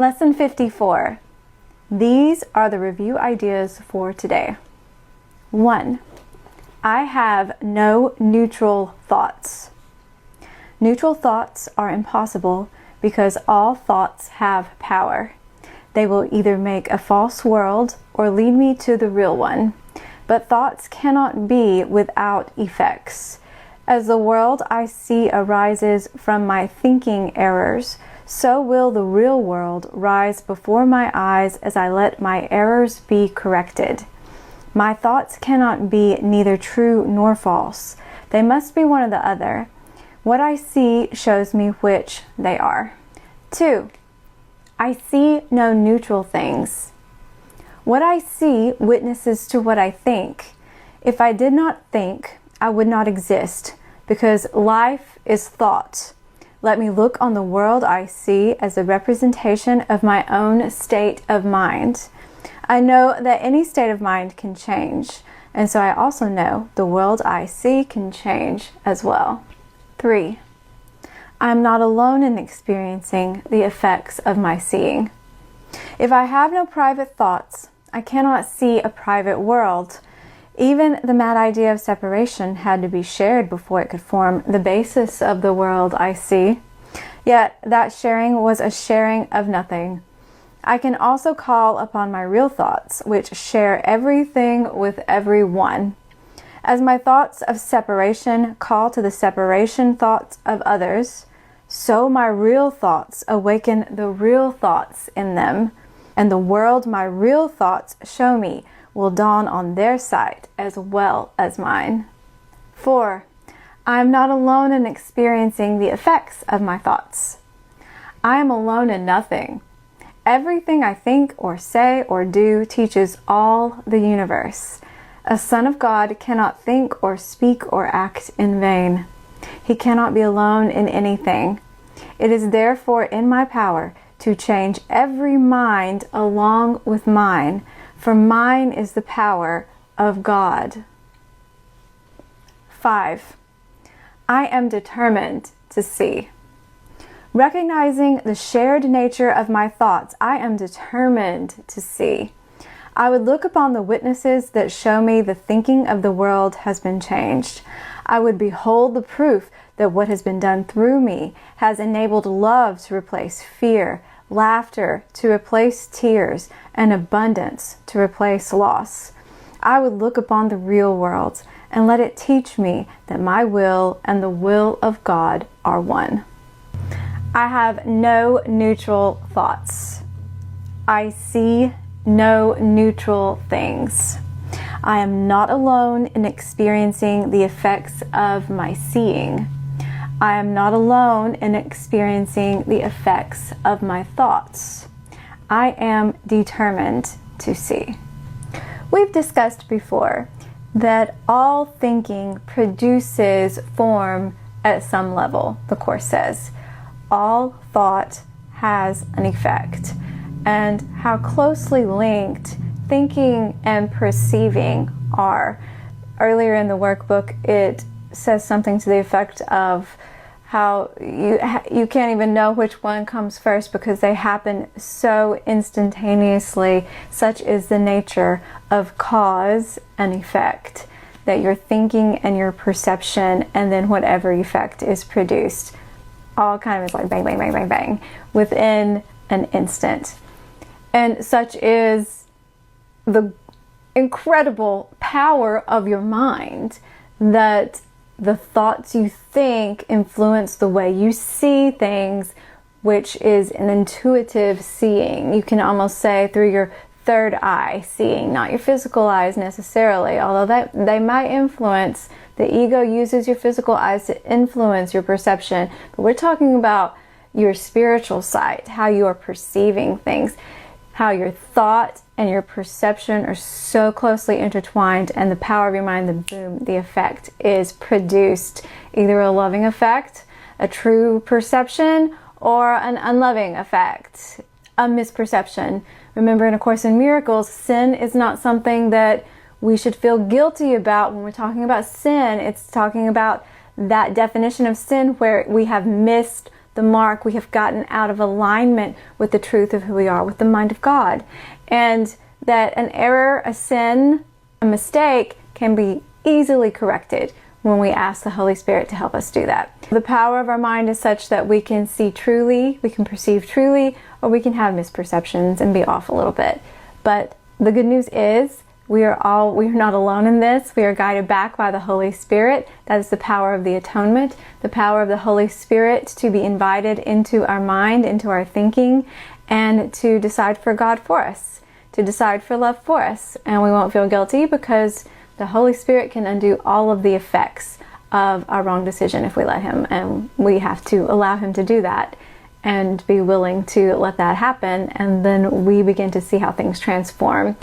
Lesson 54. These are the review ideas for today. 1. I have no neutral thoughts. Neutral thoughts are impossible because all thoughts have power. They will either make a false world or lead me to the real one. But thoughts cannot be without effects. As the world I see arises from my thinking errors, so will the real world rise before my eyes as I let my errors be corrected. My thoughts cannot be neither true nor false. They must be one or the other. What I see shows me which they are. 2. I see no neutral things. What I see witnesses to what I think. If I did not think, I would not exist, because life is thought. Let me look on the world I see as a representation of my own state of mind. I know that any state of mind can change, and so I also know the world I see can change as well. 3. I am not alone in experiencing the effects of my seeing. If I have no private thoughts, I cannot see a private world. Even the mad idea of separation had to be shared before it could form the basis of the world I see. Yet that sharing was a sharing of nothing. I can also call upon my real thoughts, which share everything with everyone. As my thoughts of separation call to the separation thoughts of others, so my real thoughts awaken the real thoughts in them, and the world my real thoughts show me will dawn on their sight as well as mine. 4. I am not alone in experiencing the effects of my thoughts. I am alone in nothing. Everything I think or say or do teaches all the universe. A son of God cannot think or speak or act in vain. He cannot be alone in anything. It is therefore in my power to change every mind along with mine, for mine is the power of God. 5. I am determined to see. Recognizing the shared nature of my thoughts, I am determined to see. I would look upon the witnesses that show me the thinking of the world has been changed. I would behold the proof that what has been done through me has enabled love to replace fear, laughter to replace tears, and abundance to replace loss. I would look upon the real world and let it teach me that my will and the will of God are one. I have no neutral thoughts. I see no neutral things. I am not alone in experiencing the effects of my seeing. I am not alone in experiencing the effects of my thoughts. I am determined to see. We've discussed before that all thinking produces form at some level, the Course says. All thought has an effect, and how closely linked thinking and perceiving are. Earlier in the workbook, it says something to the effect of how you can't even know which one comes first because they happen so instantaneously. Such is the nature of cause and effect, that your thinking and your perception and then whatever effect is produced all kind of is like bang, bang, bang, bang, bang within an instant. And such is the incredible power of your mind, that the thoughts you think influence the way you see things, which is an intuitive seeing. You can almost say through your third eye seeing, not your physical eyes necessarily, although that they might influence. The ego uses your physical eyes to influence your perception, but we're talking about your spiritual sight, how you are perceiving things, how your thought and your perception are so closely intertwined, and the power of your mind, the boom, the effect is produced. Either a loving effect, a true perception, or an unloving effect, a misperception. Remember, in A Course in Miracles, sin is not something that we should feel guilty about. When we're talking about sin, it's talking about that definition of sin where we have missed the mark. We have gotten out of alignment with the truth of who we are, with the mind of God. And that an error, a sin, a mistake can be easily corrected when we ask the Holy Spirit to help us do that. The power of our mind is such that we can see truly, we can perceive truly, or we can have misperceptions and be off a little bit. But the good news is we are not alone in this. We are guided back by the Holy Spirit. That is the power of the atonement, the power of the Holy Spirit to be invited into our mind, into our thinking, and to decide for God for us, to decide for love for us. And we won't feel guilty because the Holy Spirit can undo all of the effects of our wrong decision if we let Him. And we have to allow Him to do that and be willing to let that happen. And then we begin to see how things transform.